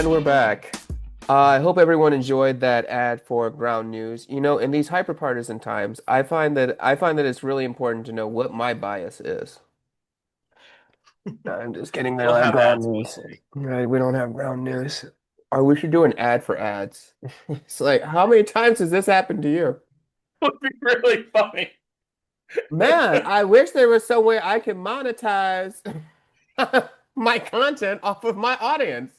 And we're back. I hope everyone enjoyed that ad for ground news. In these hyperpartisan times, I find that it's really important to know what my bias is. I'm just kidding. They We'll don't have have ground ads one news. day. Right, we don't have ground news. Or we should do an ad for ads. It's like, how many times has this happened to you? Would be really funny. Man, I wish there was some way I could monetize my content off of my audience.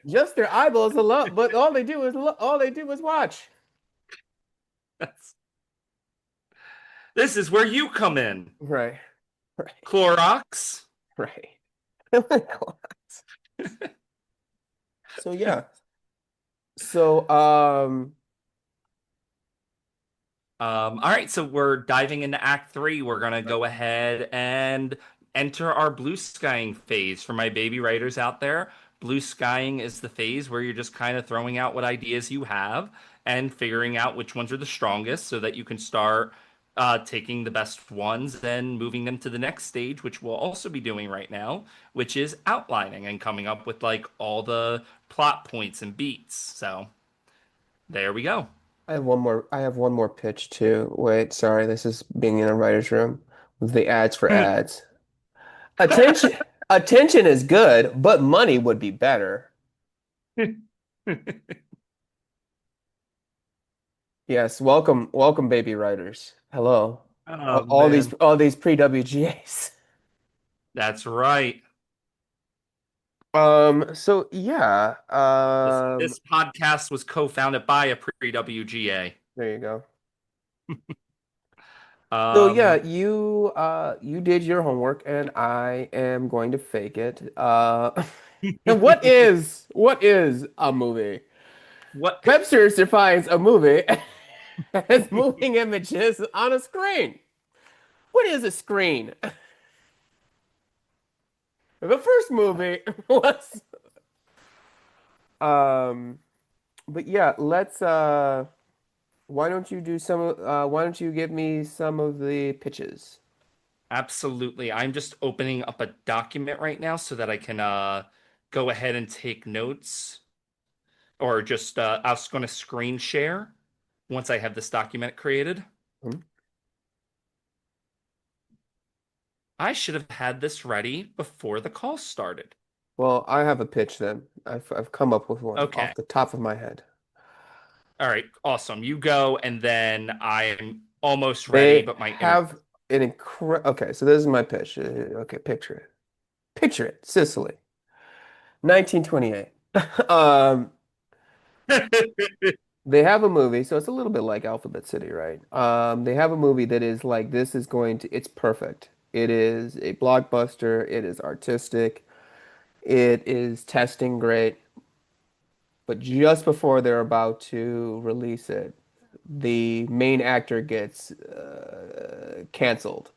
Just their eyeballs alone, but all they do is watch. This is where you come in. Right, right, Clorox. right. Oh my God. So yeah. So All right, so we're diving into Act 3. We're gonna go ahead and enter our blue skying phase. For my baby writers out there, blue skying is the phase where you're just kind of throwing out what ideas you have and figuring out which ones are the strongest so that you can start taking the best ones and moving them to the next stage, which we'll also be doing right now, which is outlining and coming up with like all the plot points and beats. So there we go. I have one more pitch too. Wait, sorry, this is being in a writer's room with the ads for ads. Attention attention is good, but money would be better. Yes, welcome baby writers. Hello. All, Oh all these man. all these pre-WGAs. That's right. So yeah, This podcast was co-founded by a pre-WGA. there you go. So yeah, Um, you did your homework and I am going to fake it. And what is a movie? what? Webster's defines a movie as moving images on a screen. What is a screen? The first movie was um but yeah, let's why don't you give me some of the pitches? Absolutely. I'm just opening up a document right now so that I can go ahead and take notes, or just I was going to screen share once I have this document created. Hmm? I should have had this ready before the call started. Well, I have a pitch then. I've come up with one Okay. off the top of my head. All right. Awesome. You go, and then I'm almost ready, They but my internet. have an incre okay, so this is my pitch. Okay, picture it. Picture it. Sicily, 1928. Um, they have a movie, so it's a little bit like Alphabet City, right? They have a movie that is like this is going to it's perfect. It is a blockbuster, it is artistic, it is testing great, but just before they're about to release it, the main actor gets canceled.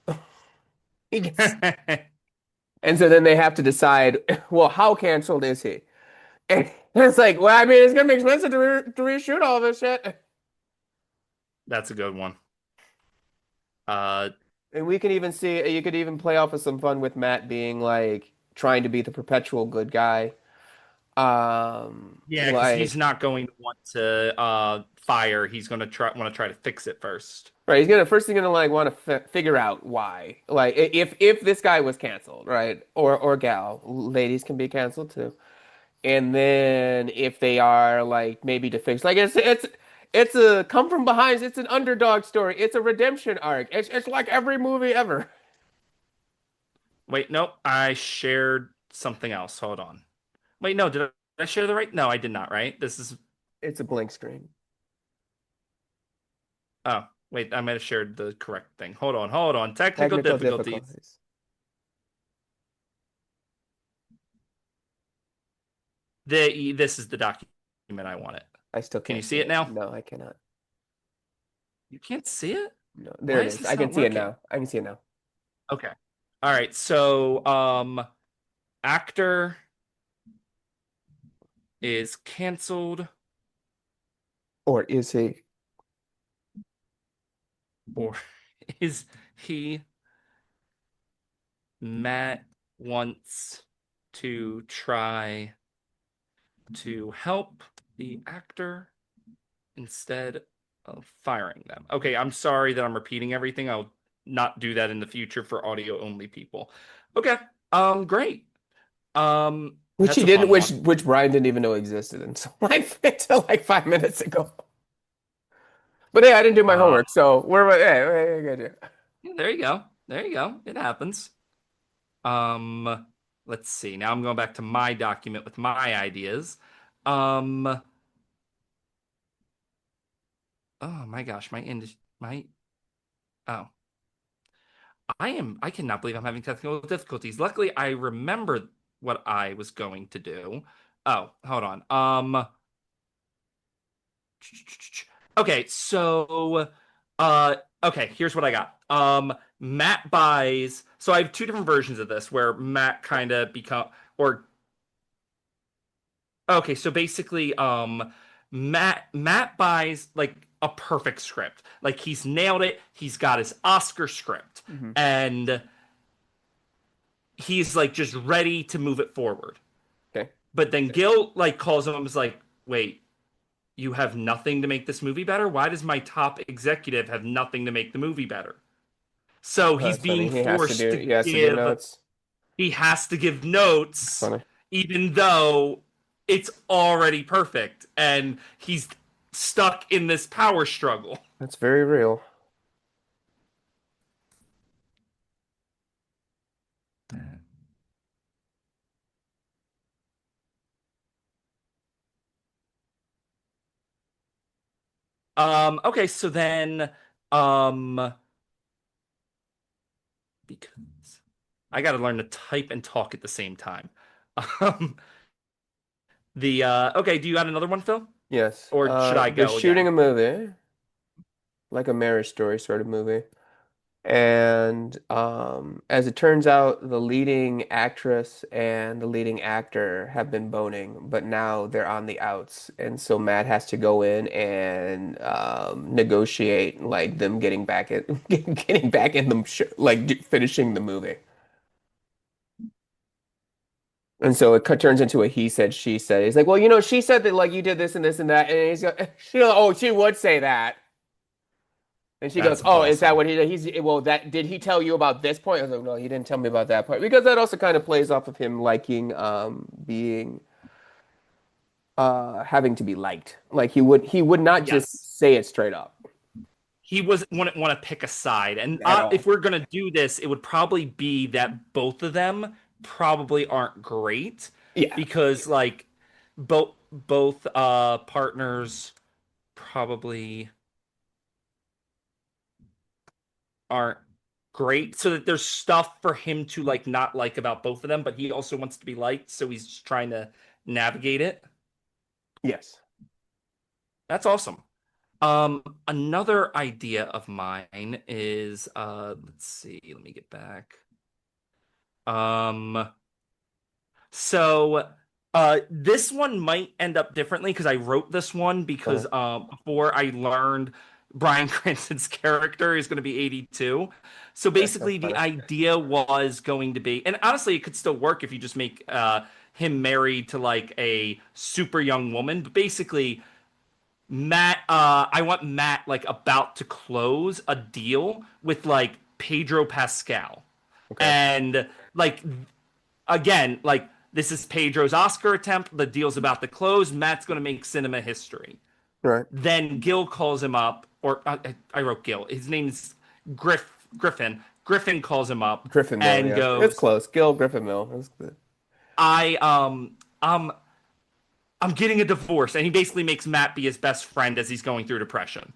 He gets And so then they have to decide, well, how canceled is he? And it's like, well, I mean, it's gonna be expensive to reshoot all this shit. That's a good one. Uh, And we can even see, you could even play off of some fun with Matt being like trying to be the perpetual good guy. yeah, because he's Like, not going to want to fire. He's going to try to fix it first. right, he's gonna first he's gonna like want to f figure out why. Like, if this guy was canceled, right, or gal, ladies can be canceled too. And then if they are like maybe to fix, like it's a come from behind. It's an underdog story. It's a redemption arc. It's like every movie ever. Wait, nope, I shared something else. Hold on. Wait, no, did I share the right? No, I did not, right? This is, It's a blank screen. oh, wait, I might have shared the correct thing. Hold on. Technical Technical difficulties. difficulties. This is the document I wanted. I still Can you can't see see it it. now? No, I cannot. You can't see it? No, there Why it is is. I this can not see it working? now. I can see it now. Okay. All right. So, actor is canceled, Or is he? or is he Matt wants to try to help the actor instead of firing them. Okay, I'm sorry that I'm repeating everything. I'll not do that in the future for audio only people. Okay, great. Which he That's a didn't, fun one. which Brian didn't even know existed until until like 5 minutes ago. But hey, I didn't do my Uh, homework, so we're hey, good. yeah, there you go. There you go. It happens. Um, let's see. Now I'm going back to my document with my ideas. Um, oh my gosh, my oh. I cannot believe I'm having technical difficulties. Luckily, I remember what I was going to do. Oh, hold on. Okay, so uh okay, here's what I got. Matt buys, so I have two different versions of this where Matt kind of become or okay, so basically Matt buys like a perfect script. Like he's nailed it. He's got his Oscar script Hmm. and he's like just ready to move it forward. Okay. But then Gil like calls him and is like, "Wait, you have nothing to make this movie better? Why does my top executive have nothing to make the movie better?" So Oh, he's that's funny. being forced to He has to give give, notes. he has to give That's notes, funny. even though it's already perfect. And he's stuck in this power struggle. That's very real. Okay, so then, um, because I got to learn to type and talk at the same time. Um, okay, do you got another one, Phil? Yes. Or should I They're go shooting again? a movie, like a Marriage Story sort of movie. And as it turns out, the leading actress and the leading actor have been boning, but now they're on the outs. And so Matt has to go in and negotiate like them getting back at getting back in them sh like finishing the movie. And so turns into a he said, she said. He's like, well, she said that like you did this and this and that. And he's like, oh, she would say that. And she goes, That's "Oh, is that awesome. what he did? Well, that did he tell you about this point?" I was like, "No, he didn't tell me about that part." Because that also kind of plays off of him liking being having to be liked. Like he would not Yes. just say it straight up He was wouldn't want to pick a side. And at if all. we're gonna do this, it would probably be that both of them probably aren't great Yeah. because like both partners probably aren't great. So that there's stuff for him to like not like about both of them, but he also wants to be liked, so he's just trying to navigate it. Yes. That's awesome. Another idea of mine is let's see, let me get back. Um, so this one might end up differently because I wrote this one because Uh, before I learned Bryan Cranston's character is going to be 82. So that's basically the funny. idea was going to be, and honestly it could still work if you just make him married to like a super young woman, but basically I want Matt like about to close a deal with like Pedro Pascal. Okay. And like again, like this is Pedro's Oscar attempt. The deal's about to close. Matt's going to make cinema history. All right. Then Gil calls him up, or I wrote Gil. His name's Griffin. Griffin calls him up Griffin Mill. and Yeah, it's goes, close. Gil Griffin Mill. That's good. "I I'm getting a divorce," and he basically makes Matt be his best friend as he's going through depression.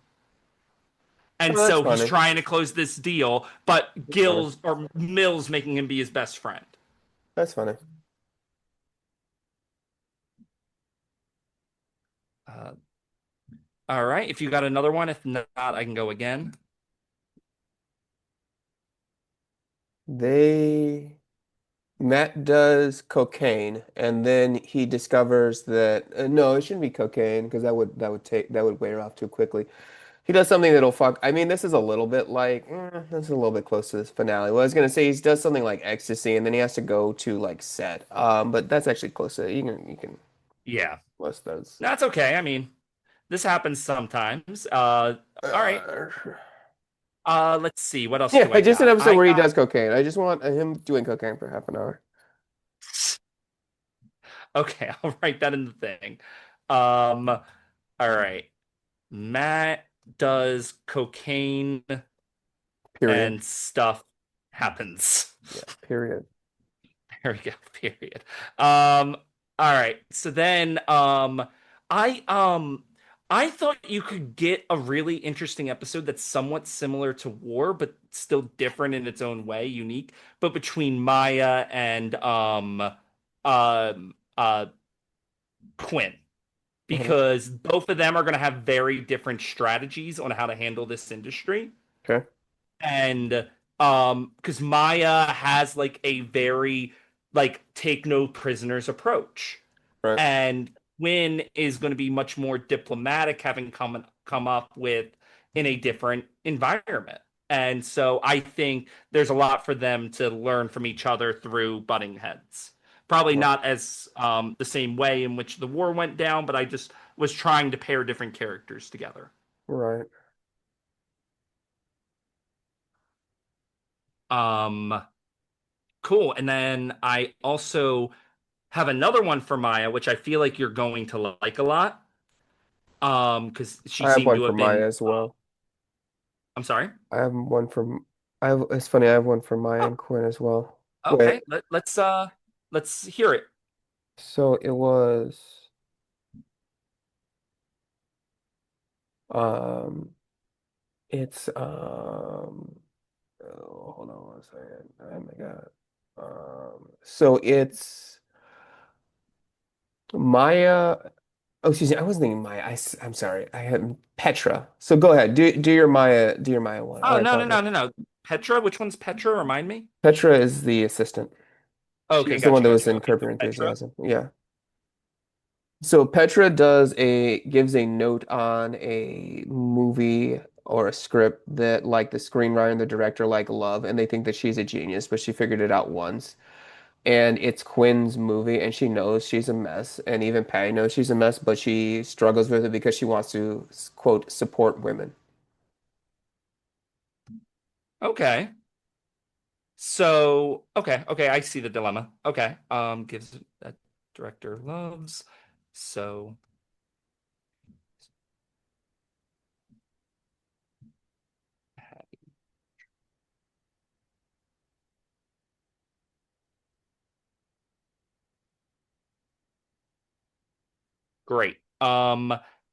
And Oh, that's so he's funny. trying to close this deal, but That's funny. Gil's or Mills making him be his best friend. That's funny. Uh, all right, if you got another one, if not, I can go again. They Matt does cocaine, and then he discovers that no, it shouldn't be cocaine because that would wear off too quickly. He does something that'll fuck. I mean, this is a little bit like this is a little bit close to this finale. What I was gonna say, he does something like ecstasy, and then he has to go to like set. But that's actually close to you can Yeah, list those. that's okay. I mean, this happens sometimes. All right. Uh, Let's see. What else yeah, do I I just an got? episode I where he got. does cocaine. I just want him doing cocaine for half an hour. Okay, I'll write that in the thing. Um, all right. Matt does cocaine Period. and stuff happens. Yeah. Period. There we go, period. All right. So then I um I thought you could get a really interesting episode that's somewhat similar to War, but still different in its own way, unique, but between Maya and um uh Quinn. Mhm. Because both of them are going to have very different strategies on how to handle this industry. Okay. And because Maya has like a very like take no prisoners approach. Right. And Quinn is going to be much more diplomatic, having come up with in a different environment. And so I think there's a lot for them to learn from each other through butting heads. Probably Right. not as the same way in which the war went down, but I just was trying to pair different characters together. Right. Um, cool. And then I also have another one for Maya, which I feel like you're going to like a lot. Because she I have seemed one to for have been. Maya as well. I'm sorry. I have one from. I have. It's funny. I have one for Maya Oh, and Quinn as well. Wait. okay. Let's hear it. So it was. Um. It's Oh, hold on one second. Oh my God. So it's Maya. Oh, excuse me. I wasn't thinking Maya. I'm sorry. I had Petra. So go ahead. Do your Maya. Do your Maya one. Oh I no no no apologize. no no. Petra, which one's Petra? Remind me. Petra is the assistant. She Okay, was the one gotcha, that was gotcha. in Okay, Curb so Your Petra. Enthusiasm. Yeah. So Petra gives a note on a movie or a script that like the screenwriter and the director like love, and they think that she's a genius, but she figured it out once. And it's Quinn's movie, and she knows she's a mess, and even Patty knows she's a mess, but she struggles with it because she wants to, quote, support women. Okay. So okay, I see the dilemma. Okay. Gives that director loves. So great.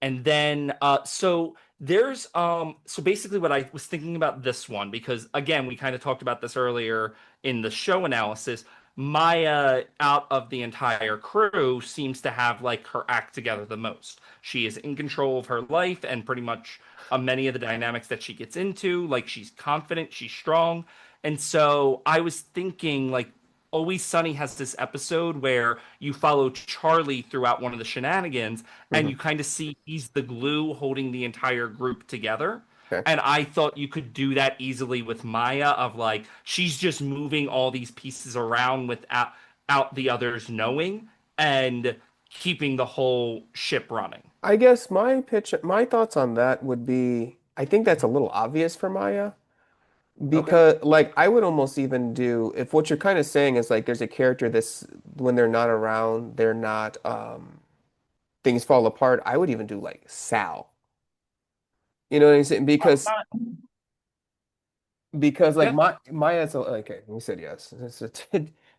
And then so there's so basically what I was thinking about this one because again we kind of talked about this earlier in the show analysis. Maya out of the entire crew seems to have like her act together the most. She is in control of her life and pretty much many of the dynamics that she gets into, like she's confident, she's strong. And so I was thinking like Always Sunny has this episode where you follow Charlie throughout one of the shenanigans, and Hmm. you kind of see he's the glue holding the entire group together. Okay. And I thought you could do that easily with Maya, of like she's just moving all these pieces around without out the others knowing and keeping the whole ship running. I guess my thoughts on that would be, I think that's a little obvious for Maya. Okay. Because like I would almost even do if what you're kind of saying is like there's a character that's when they're not around, they're not things fall apart. I would even do like Sal. You know what I'm saying? Oh, Because like yeah. Maya's okay, you said yes.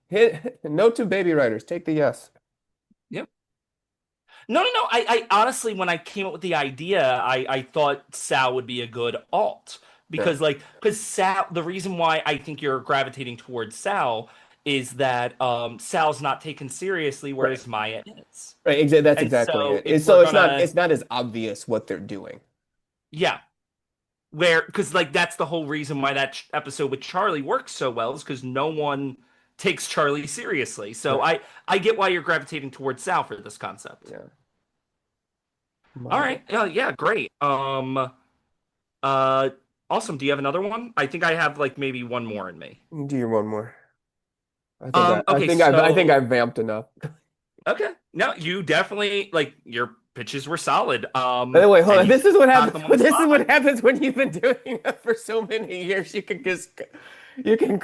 Hit note to baby writers, take the yes. Yeah. No, no, no. I honestly, when I came up with the idea, I thought Sal would be a good alt Yeah. because Sal, the reason why I think you're gravitating towards Sal is that Sal's not taken seriously, Right. whereas Maya is. Right. Exactly. That's And exactly so it. if So we're gonna, it's not as obvious what they're doing. yeah, where because like that's the whole reason why that episode with Charlie works so well is because no one takes Charlie seriously. So Right. I get why you're gravitating towards Sal for this concept. Yeah. All Maya. right, yeah, great. Uh, awesome. Do you have another one? I think I have like maybe one more in me. Do your one more. I Okay, think I've so vamped enough. okay. No, you definitely like your pitches were solid. By the way, hold And on. you This is what got happens. them on the This is spot. what happens when you've been doing it for so many years. You can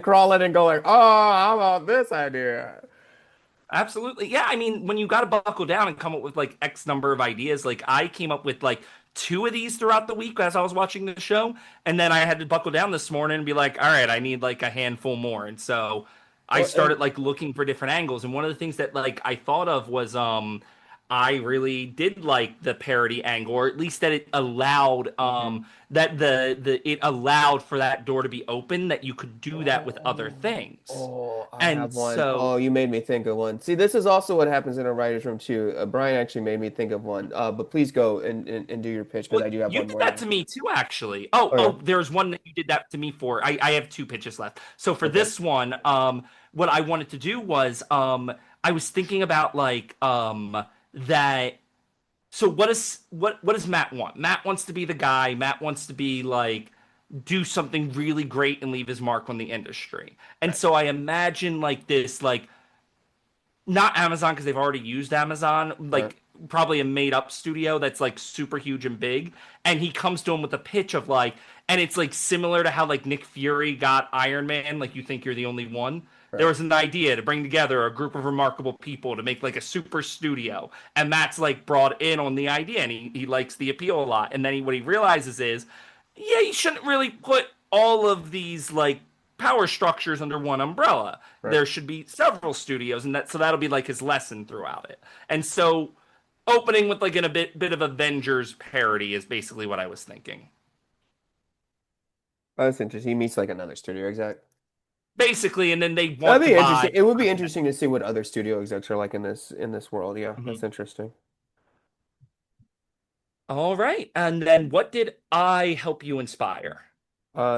crawl in and go like, oh, how about this idea? Absolutely. Yeah, I mean, when you got to buckle down and come up with like X number of ideas, like I came up with like two of these throughout the week as I was watching the show, and then I had to buckle down this morning and be like, all right, I need like a handful more. And so I Well, and started like looking for different angles. And one of the things that like I thought of was I really did like the parody angle, or at least that it allowed Mhm. that the it allowed for that door to be open, that you could do that with other Oh, things. oh, I have And one. so Oh, you made me think of one. See, this is also what happens in a writer's room too. Brian actually made me think of one. But please go and do your pitch because well, I do have you one did more that now. to me too, actually. Oh, Oh yeah. oh, there's one that you did that to me for. I have two pitches left. So for Okay. this one, what I wanted to do was, I was thinking about like, that. So what does Matt want? Matt wants to be the guy. Matt wants to be like do something really great and leave his mark on the industry. And Right. so I imagine like this, like not Amazon because they've already used Amazon, Right. like probably a made up studio that's like super huge and big. And he comes to him with a pitch of like, and it's like similar to how like Nick Fury got Iron Man, like you think you're the only one. There Right. was an idea to bring together a group of remarkable people to make like a super studio. And Matt's like brought in on the idea and he likes the appeal a lot. And then what he realizes is, yeah, you shouldn't really put all of these like power structures under one umbrella. Right. There should be several studios, and that so that'll be like his lesson throughout it. And so, opening with like a bit of Avengers parody is basically what I was thinking. Oh, that's interesting. He meets like another studio exec. Basically, and then they That'd want to be interesting. buy. It would be interesting to see what other studio execs are like in this world. Yeah, that's Mhm. interesting. All right, and then what did I help you inspire?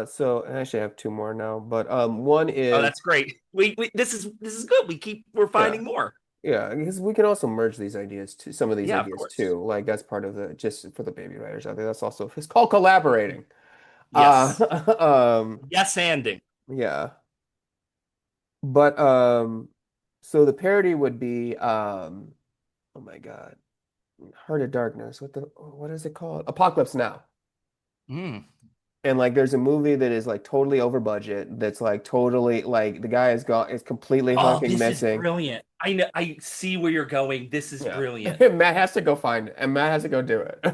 So I actually have two more now, but one Oh, is that's great. We this is good. We're yeah, finding more. yeah, because we can also merge these ideas to some of these Yeah, of ideas course. too. Like that's part of the just for the baby writers out there. That's also it's called collaborating. Uh, Yes. um, Yes, anding. yeah, but so the parody would be oh my God, Heart of Darkness. What is it called? Apocalypse Now. Mm. And like there's a movie that is like totally over budget that's like totally like the guy is completely Oh, fucking this is missing. brilliant. I know. I see where you're going. This is Yeah. brilliant. And Matt has to go find it. And Matt has to go do it.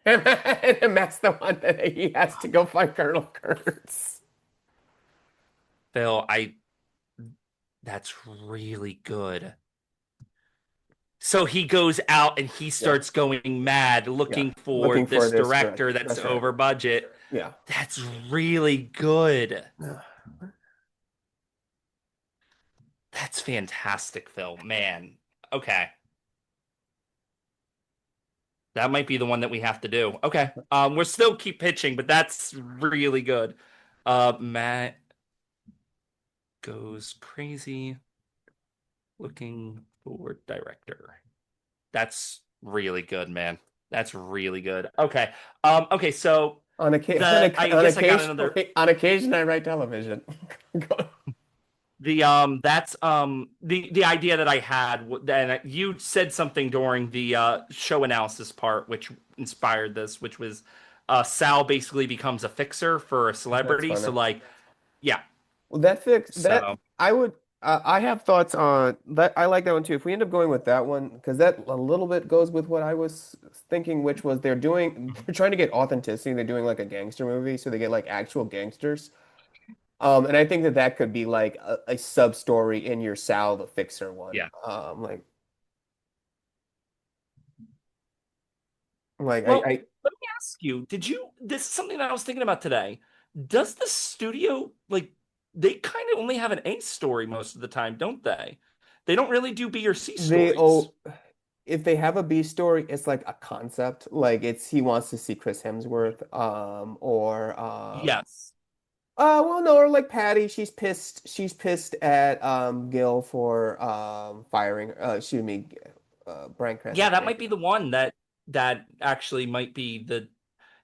And Matt's the one that he has to go find Colonel Kurtz. Phil, I that's really good. So he goes out and he Yeah. starts going mad Yeah. looking for Looking for this this director. director that's That's right. over budget. Yeah. That's really good. Yeah. That's fantastic, Phil. Man. Okay. That might be the one that we have to do. Okay. We're still keep pitching, but that's really good. Matt goes crazy looking for director. That's really good, man. That's really good. Okay. Okay, so I guess I got another On occasion, I write television. the that's the idea that I had and you said something during the show analysis part which inspired this, which was Sal basically becomes a fixer for a That's celebrity. funny. So like, yeah. Well, that fix that So I would I have thoughts on that. I like that one too. If we end up going with that one, because that a little bit goes with what I was thinking, which was they're trying to get authenticity. They're doing like a gangster movie, so they get like actual gangsters. And I think that that could be like a sub story in your Sal the Fixer one. yeah. Like Well, I let me ask you, did you this is something that I was thinking about today. Does the studio like they kind of only have an A story most of the time, don't they? They don't really do B or C they stories. oh if they have a B story, it's like a concept. Like it's he wants to see Chris Hemsworth, or Yes. well, no, or like Patty, she's pissed at Gil for firing excuse me, Bryan Yeah, Cranston. that might be the one that actually might be the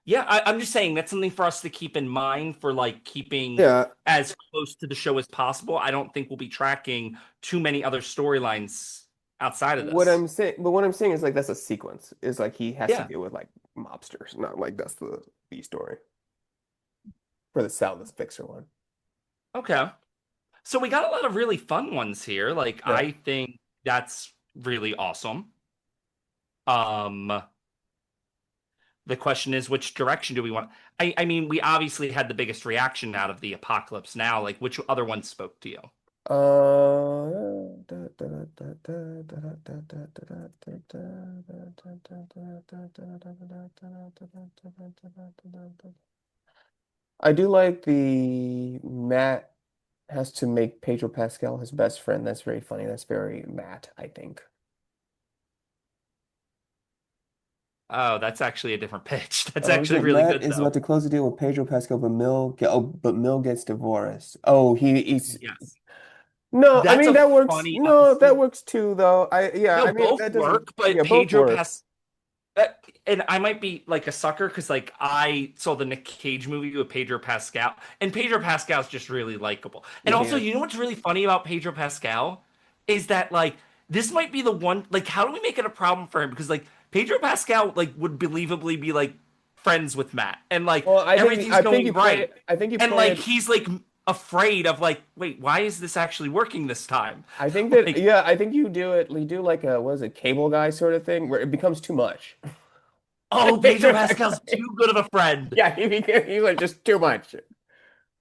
Yeah, I'm just saying that's something for us to keep in mind for like keeping Yeah, as close to the show as possible. I don't think we'll be tracking too many other storylines outside of this. what I'm saying is like that's a sequence. Is like he has to Yeah. deal with like mobsters, not like that's the B story for the Salvis Fixer one. Okay. So we got a lot of really fun ones here. Like Yeah. I think that's really awesome. Um, the question is which direction do we want? I mean, we obviously had the biggest reaction out of the apocalypse now. Like which other ones spoke to you? I do like the Matt has to make Pedro Pascal his best friend. That's very funny. That's very Matt, I think. Oh, that's actually a different pitch. That's Oh, is actually it really Matt good is about though. to close the deal with Pedro Pascal, but Mill gets divorced. He's Yes. no, I That's mean a that works. funny No, that episode. works too, though. No, I mean both that doesn't. work, but Yeah, both work. and I might be like a sucker because like I saw the Nick Cage movie with Pedro Pascal, and Pedro Pascal's just really likable. And Yeah, he also, is. you know what's really funny about Pedro Pascal is that like this might be the one. Like, how do we make it a problem for him? Because like Pedro Pascal like would believably be like friends with Matt, and like Well, everything's going right, I think you and play like it. he's like afraid of like, wait, why is this actually working this time? I think that Like, yeah, I think you do it. You do like a what is it, cable guy sort of thing where it becomes too much. oh, Pedro Pascal's too good of a friend. Yeah, he's like just too much.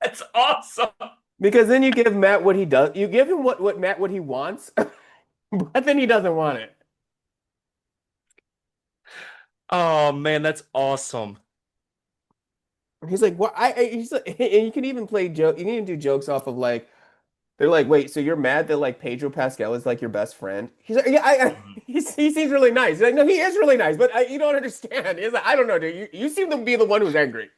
That's awesome. Because then you give Matt what he does. You give him what Matt what he wants, but then he doesn't want it. Oh man, that's awesome. He's like, what? He's like, and you can even play joke. You can even do jokes off of like, they're like, wait, so you're mad that like Pedro Pascal is like your best friend? He's like, yeah, he seems really nice. He's like, no, he is really nice, but you don't understand. He's like, I don't know, dude. You seem to be the one who's angry.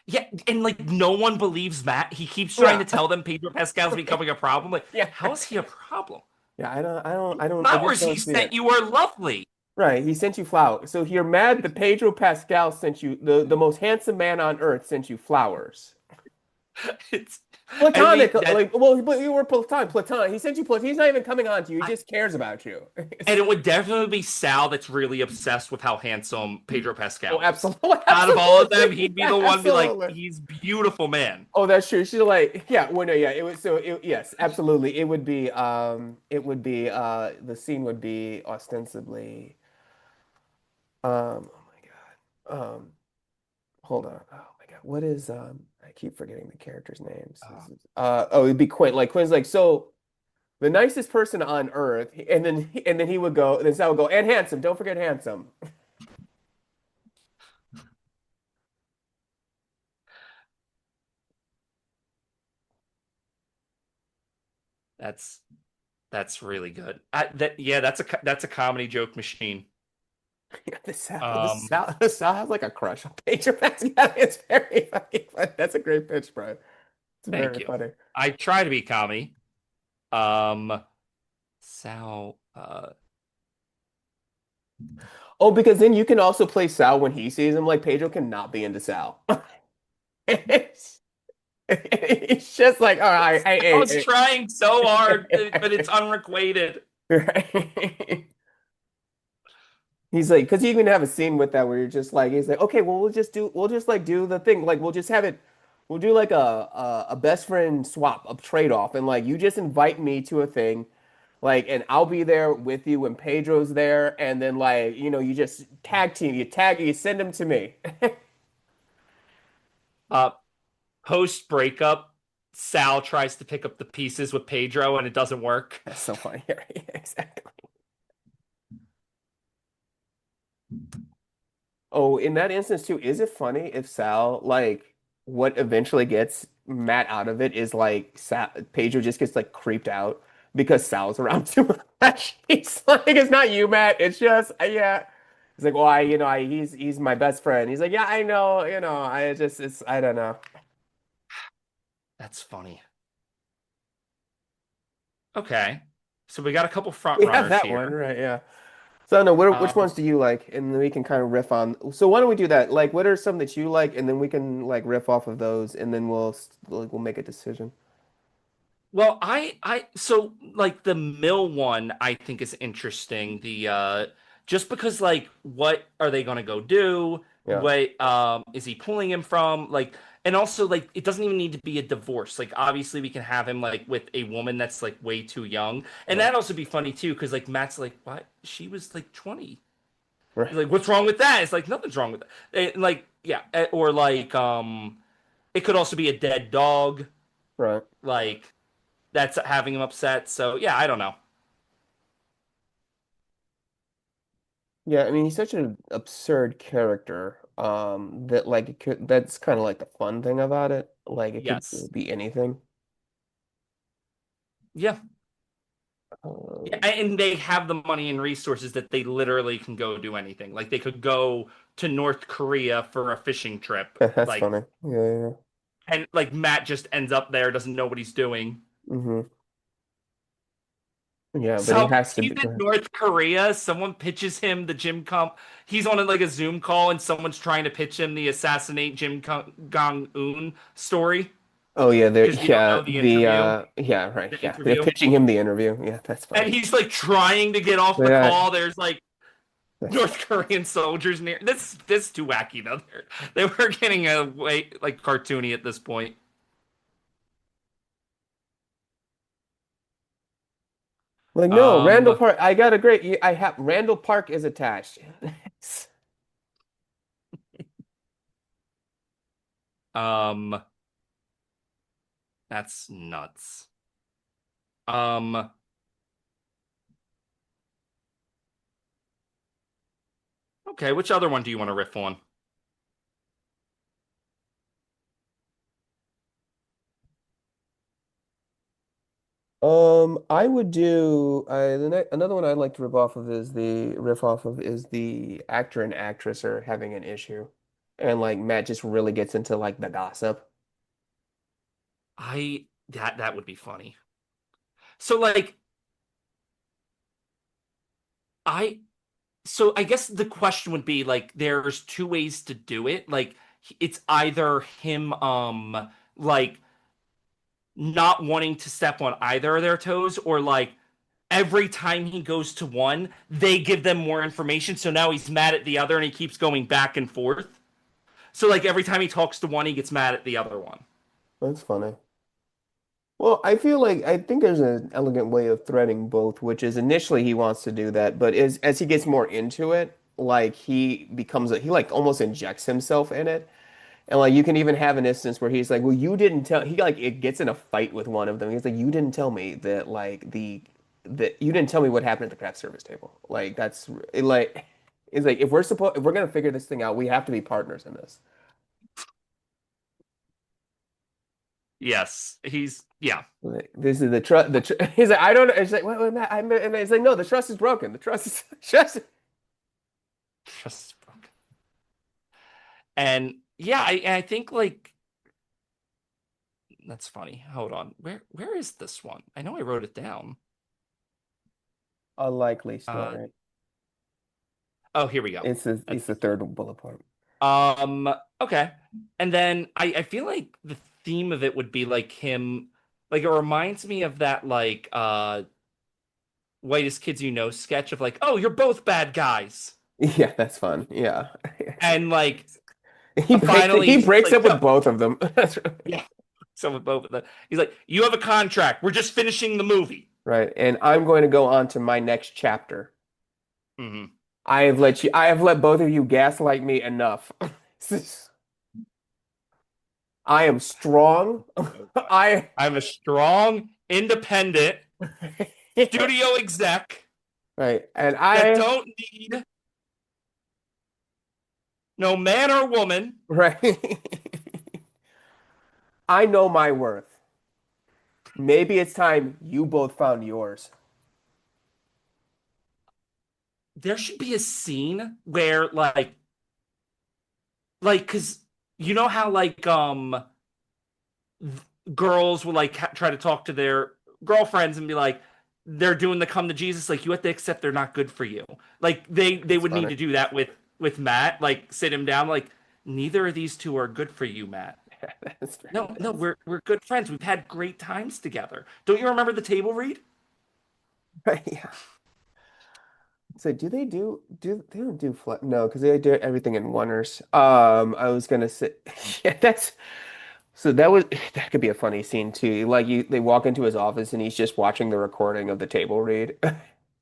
Yeah, and like no one believes Matt. He keeps trying Yeah, to tell them Pedro Pascal's becoming a problem. Like, yeah, how is he a problem? yeah. I just Flowers he don't see sent it. you are lovely. Right, he sent you flowers. So you're mad that Pedro Pascal sent you the most handsome man on earth sent you flowers. It's, I Platonic, mean that, like, well, but you were platonic. He sent you platonic. He's not even coming on to you. He I, just cares about you. and it would definitely be Sal that's really obsessed with how handsome Pedro Oh, Pascal is. absolutely, Out of all of them, absolutely, he'd be yeah, the one be like, absolutely. he's beautiful man. Oh, that's true. She's like, yeah, well, no, yeah, it was yes, absolutely. The scene would be ostensibly, oh my God, hold on, oh my God, what is, I keep forgetting the characters' names. Uh, It'd be Quinn. Like Quinn's like, so the nicest person on earth, and then he would go, then Sal would go, and handsome. Don't forget handsome. that's that's really good. Yeah, that's a comedy joke machine. Um, The Sal has like a crush on Pedro Pascal. It's very fucking funny. That's a great pitch, bro. It's Thank very you. funny. I try to be calmy. Um, Sal, Oh, because then you can also play Sal when he sees him. Like Pedro cannot be into Sal. It's, it's just like, all right, I was trying so hard, but hey. it's unrequited. Right. He's like, because you even have a scene with that where you're just like, he's like, okay, well, we'll just like do the thing, like we'll just have it, we'll do like a best friend swap, a trade off, and like you just invite me to a thing, like, and I'll be there with you when Pedro's there, and then like, you just tag team, you send him to me. Uh, Post breakup, Sal tries to pick up the pieces with Pedro, and it doesn't work. That's so funny. Yeah, exactly. Oh, in that instance too, is it funny if Sal like what eventually gets Matt out of it is like Pedro just gets like creeped out because Sal's around too much. He's like, it's not you, Matt. It's just yeah. He's like, well, he's my best friend. He's like, yeah, I know, I don't know. That's funny. Okay, so we got a couple front We have runners that one, here. right? Yeah. So I don't know, which Um, ones do you like? And then we can kind of riff on. So why don't we do that? Like, what are some that you like, and then we can like riff off of those, and then we'll make a decision. well, so like the mill one, I think is interesting. Just because like, what are they gonna go do? Yeah, What is he pulling him from? Like, and also like, it doesn't even need to be a divorce. Like, obviously, we can have him like with a woman that's like way too young, and right, that'd also be funny too, because like Matt's like, what? She was like 20. right, He's like, what's wrong with that? It's like nothing's wrong with that. Like, yeah, or like, it could also be a dead dog. right. Like that's having him upset. So yeah, I don't know. Yeah, I mean, he's such an absurd character. That like that's kind of like the fun thing about it. Like it could Yes. be anything. Yeah. Yeah, Um, and they have the money and resources that they literally can go do anything. Like they could go to North Korea for a fishing trip. that's Like funny. Yeah, and like Matt just ends up there, doesn't know what he's doing. hmm Yeah, but he So has to he's be. in Go ahead. North Korea. Someone pitches him the Jim comp. He's on like a Zoom call, and someone's trying to pitch him the assassinate Jong Un story Oh yeah, there. because you don't Yeah, know the interview. yeah, right. The Yeah, they're interview. pitching him the interview. Yeah, that's And funny. he's like trying to get off the Yeah, call. There's like that's North Korean soldiers near. This is too wacky though. They were getting a way like cartoony at this point. like no, Randall Um, Park. I got a great. I have Randall Park is attached. um, that's nuts. Um, okay, which other one do you want to riff on? I would do the ne another one I'd like to riff off of is the actor and actress are having an issue, and like Matt just really gets into like the gossip. I that would be funny. So like I so I guess the question would be like there's two ways to do it. Like it's either him like not wanting to step on either of their toes or like every time he goes to one, they give them more information. So now he's mad at the other and he keeps going back and forth. So like every time he talks to one, he gets mad at the other one. That's funny. Well, I feel like I think there's an elegant way of threading both, which is initially he wants to do that, but as he gets more into it, like he like almost injects himself in it. And like you can even have an instance where he's like, "Well, you didn't tell." He like it gets in a fight with one of them. He's like, "You didn't tell me that that you didn't tell me what happened at the craft service table." Like that's like it's like if we're gonna figure this thing out, we have to be partners in this. Yes, he's yeah. Like, this is the trust. He's like, I don't know. It's like, what, Matt, and it's like, no, the trust is broken. The trust is trust. Just broken. And yeah, I think like that's funny. Hold on. Where is this one? I know I wrote it down. A likely Uh story. oh, here we go. It's the third bullet point. Um, okay. And then I feel like the theme of it would be like him like it reminds me of that like whitest kids you know sketch of like, oh, you're both bad guys. Yeah, that's fun. Yeah. And like He finally he's breaks like, up no, with both of them. That's right. yeah. So with both of them. He's like, you have a contract. We're just finishing the movie. Right. And I'm going to go on to my next chapter. Hmm. I have let both of you gaslight me enough. I am strong. I I'm a strong, independent studio exec right. And that I don't need no man or woman. right. I know my worth. Maybe it's time you both found yours. There should be a scene where because you know how like girls will like try to talk to their girlfriends and be like, they're doing the come to Jesus, like you have to accept they're not good for you. Like they That's would need funny. to do that with Matt, like sit him down, like neither of these two are good for you, Matt. That's very No, no, nice. we're good friends. We've had great times together. Don't you remember the table read? Right, yeah. So do they don't do flat? No, because they do everything in oneers. I was gonna say, yeah, that's so that was that could be a funny scene too. Like they walk into his office and he's just watching the recording of the table read,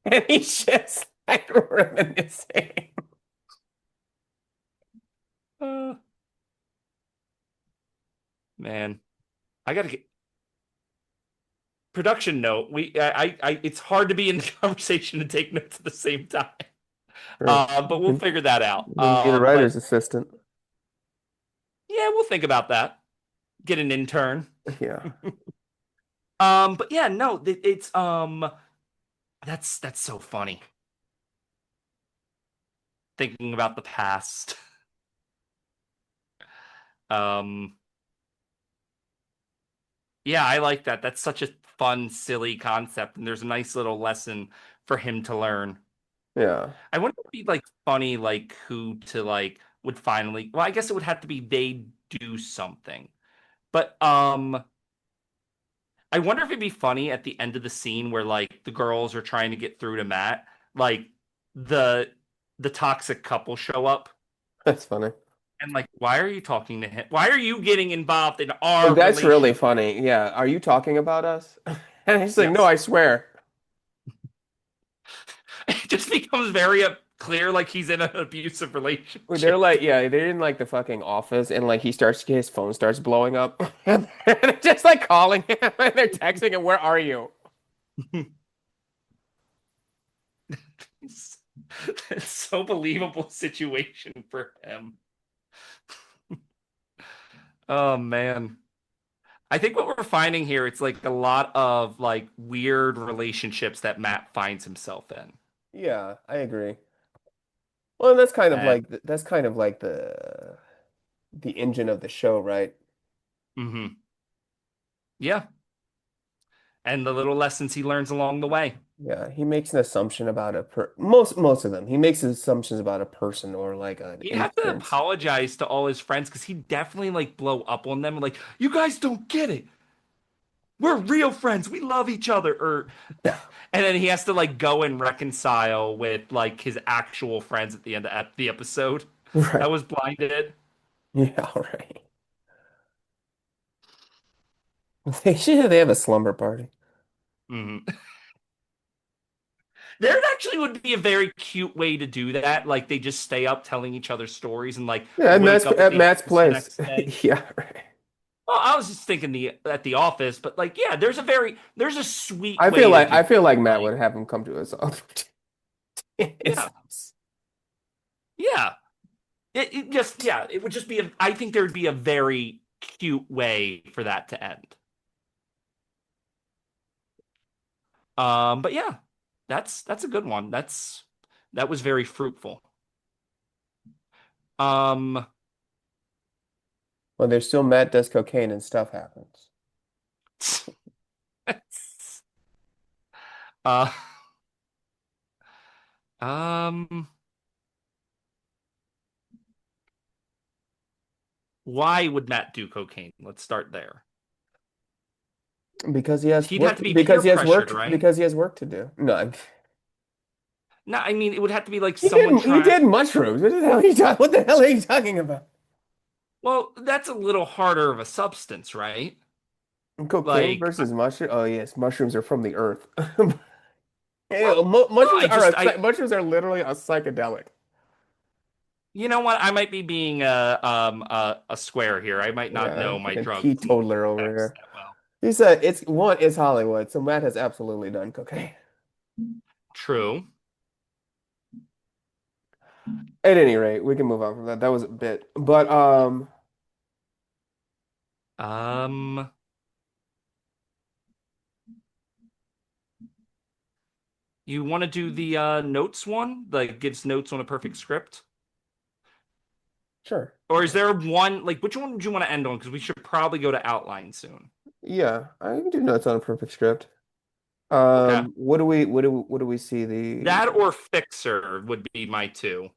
and he's just like reminiscing. Uh, man, I gotta get production note. It's hard to be in the conversation and take notes at the same time. Sure. But we'll figure that out. You need a But writer's assistant. yeah, we'll think about that. Get an intern. Yeah, But yeah, no, it's that's so funny. Thinking about the past. Um, yeah, I like that. That's such a fun, silly concept, and there's a nice little lesson for him to learn. yeah. I wonder if it'd be like funny, like who to like would finally. Well, I guess it would have to be they do something. But I wonder if it'd be funny at the end of the scene where like the girls are trying to get through to Matt, like the the toxic couple show up That's funny. and like, why are you talking to him? Why are you getting involved in our That's really relationship? funny. Yeah. Are you talking about us? And he's like, no, Yes. I swear. It just becomes very clear like he's in an abusive They're relationship. like, yeah, they're in like the fucking office, and like his phone starts blowing up, and they're just like calling him, and they're texting him, "Where are you?" It's, it's so believable situation for him. Oh man. I think what we're finding here, it's like a lot of like weird relationships that Matt finds himself in. Yeah, I agree. Well, And that's kind of like the engine of the show, right? hmm yeah. And the little lessons he learns along the way. Yeah, he makes an assumption about a per most of them. He makes assumptions about a person or like an He'd have to instance. apologize to all his friends because he'd definitely like blow up on them like, you guys don't get it. We're real friends. We love each other. Or Yeah, and then he has to like go and reconcile with like his actual friends at the end of the episode that right. was blinded. Yeah, right. They have a slumber party. Mhm. There actually would be a very cute way to do that. Like they just stay up telling each other stories and like Yeah, wake up at At the Matt's office the place. next day. Yeah, right. Well, I was just thinking the at the office, but like yeah, there's a sweet way to do I feel like it. Matt Like would have him come to his his yeah, house. yeah. It just yeah, it would just be I think there would be a very cute way for that to end. But yeah, that's a good one. That was very fruitful. Um, Well, there's still Matt does cocaine and stuff happens. uh, um, why would Matt do cocaine? Let's start there. He'd have to be peer pressured, right? Because he has work to do. No, No, I mean it would have to be like someone he trying. did mushrooms. What the hell are you talking about? Well, that's a little harder of a substance, right? Cocaine Like, versus mushroom. Oh yes, mushrooms are from the earth. well, no, Mushrooms are literally a psychedelic. you know what? I might be being a square here. I might not Yeah, know my fucking drugs and teetotaler over effects here. that well. He said it's Hollywood, so Matt has absolutely done cocaine. True. At any rate, we can move on from that. That was a bit. But Um, you want to do the notes one, like gives notes on a perfect script? sure. Or is there one like which one would you want to end on? Because we should probably go to outline soon. Yeah, I can do notes on a perfect script. Okay. What do we see the That or Fixer would be my two.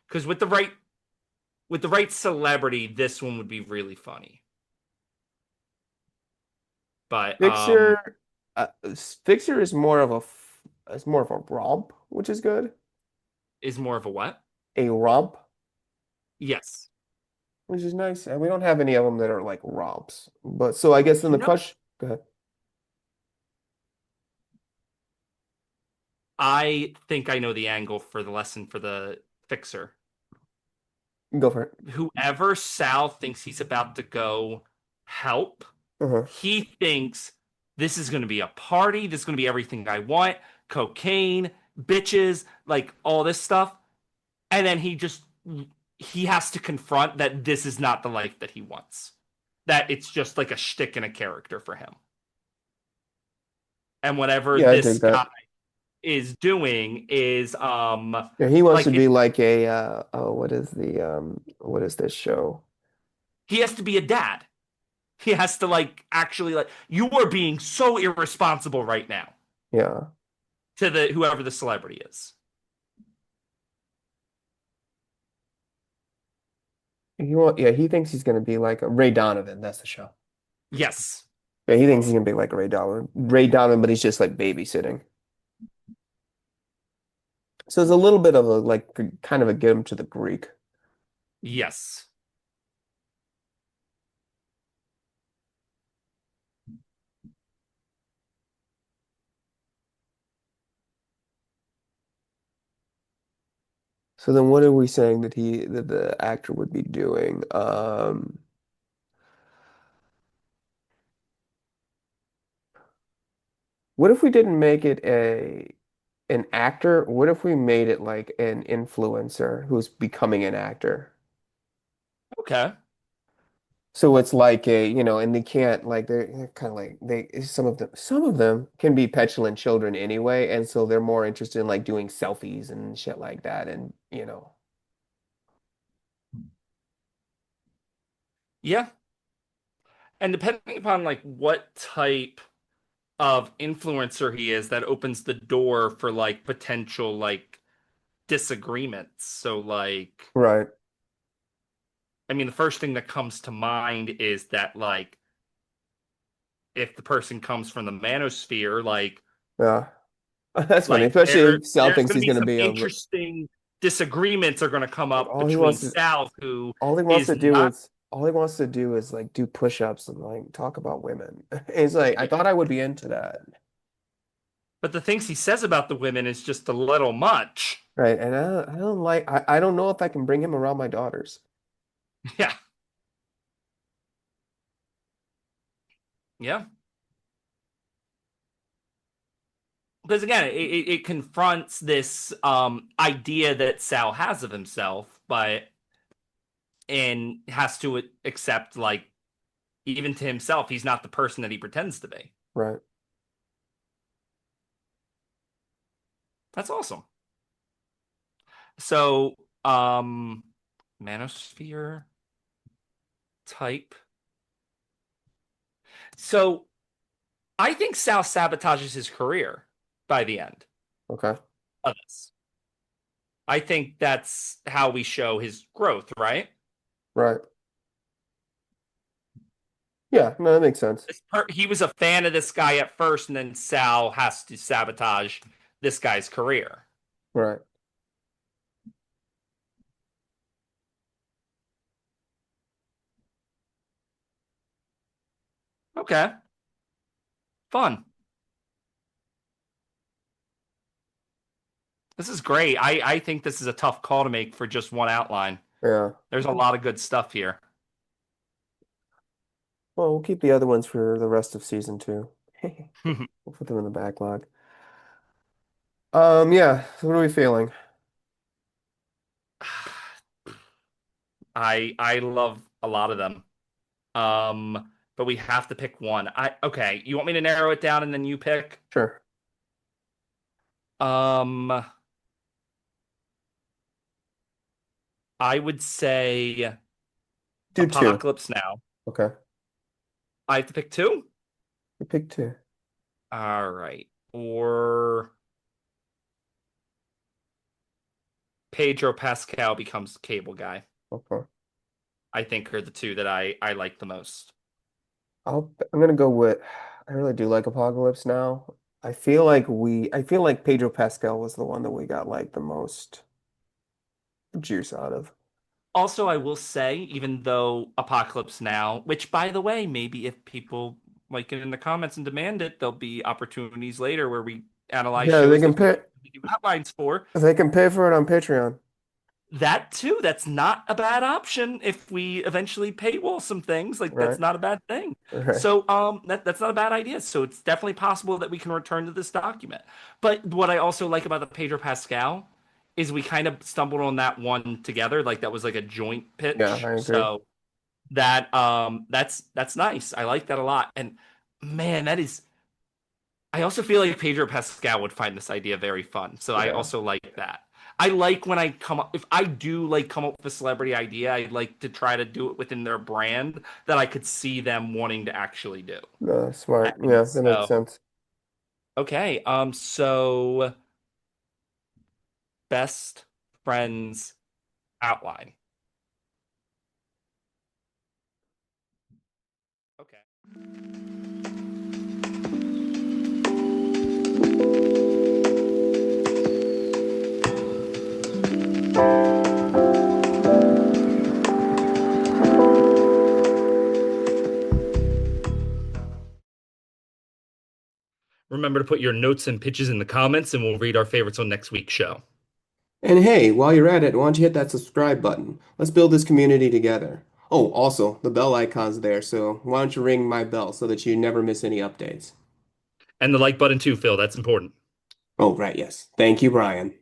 Because with the right celebrity, this one would be really funny. But Fixer? Uh, Fixer is more of it's more of a romp, which is good. is more of a what? A romp, Yes. which is nice, and we don't have any of them that are like romps. But so I guess then the You know, question. Go ahead. I think I know the angle for the lesson for the Fixer. Go for it. Whoever Sal thinks he's about to go help, Uh-huh. he thinks this is going to be a party. This is going to be everything I want, cocaine, bitches, like all this stuff. And then he has to confront that this is not the life that he wants. That it's just like a shtick and a character for him. And whatever Yeah, I this dig guy that. is doing is Yeah, he wants to like be like a oh, what is this show? he has to be a dad. He has to like actually like you are being so irresponsible right now Yeah. to the whoever the celebrity is. He thinks he's gonna be like a Ray Donovan. That's the show. Yes. Yeah, he thinks he's gonna be like Ray Donovan, but he's just like babysitting. So it's a little bit of a like kind of a get him to the Greek. Yes. So then what are we saying that the actor would be doing? What if we didn't make it a an actor? What if we made it like an influencer who's becoming an actor? Okay. So it's like and they can't like they're kind of like some of them can be petulant children anyway, and so they're more interested in like doing selfies and shit like that, and Yeah. And depending upon like what type of influencer he is, that opens the door for like potential like disagreements. So like right, I mean the first thing that comes to mind is that like if the person comes from the manosphere, yeah, that's funny, like especially if Sal there's thinks going to he's be gonna some be interesting disagreements are going to come like up between Sal, who is not. all he wants to do is like do push-ups and like talk about women. He's like, I Yeah. thought I would be into that, But the things he says about the women is just a little much. right? And I don't know if I can bring him around my daughters, Yeah, yeah. Because again, it confronts this idea that Sal has of himself, but and has to accept like even to himself, he's not the person that he pretends to be. right? That's awesome. So, manosphere type. So I think Sal sabotages his career by the end Okay, of this. I think that's how we show his growth, right? right. Yeah, no, that makes sense. He was a fan of this guy at first, and then Sal has to sabotage this guy's career. Right. Okay, fun. This is great. I think this is a tough call to make for just one outline. Yeah. There's a lot of good stuff here. Well, we'll keep the other ones for the rest of season two. We'll put them in the backlog. Yeah. So what are we feeling? I love a lot of them. But we have to pick one. I okay, you want me to narrow it down and then you pick? Sure. Um, I would say Do two. Apocalypse Now. Okay. I have to pick two? You pick two. All right. or Pedro Pascal becomes Cable Guy. Okay. I think are the two that I like the most. I'm gonna go with I really do like Apocalypse Now. I feel like Pedro Pascal was the one that we got like the most juice out of. Also, I will say, even though Apocalypse Now, which by the way, maybe if people like it in the comments and demand it, there'll be opportunities later where we analyze Yeah, shows that we do outlines for. they can pay for it on Patreon. That too, that's not a bad option if we eventually paywall some things. Like that's Right. not a bad thing. Right. So that's not a bad idea. So it's definitely possible that we can return to this document. But what I also like about the Pedro Pascal is we kind of stumbled on that one together. Like that was like a joint Yeah, pitch. I agree. So that's nice. I like that a lot. And man, that is I also feel like Pedro Pascal would find this idea very fun. So I Yeah. also like that. I like when I come up if I do like come up with a celebrity idea, I like to try to do it within their brand that I could see them wanting to actually do. Smart. And Yeah, that makes so sense. okay, so best friends outline. Okay. Remember to put your notes and pitches in the comments, and we'll read our favorites on next week's show. And hey, while you're at it, why don't you hit that subscribe button? Let's build this community together. Oh, also, the bell icon's there, so why don't you ring my bell so that you never miss any updates? And the like button too, Phil. That's important. Oh, right, yes. Thank you, Brian.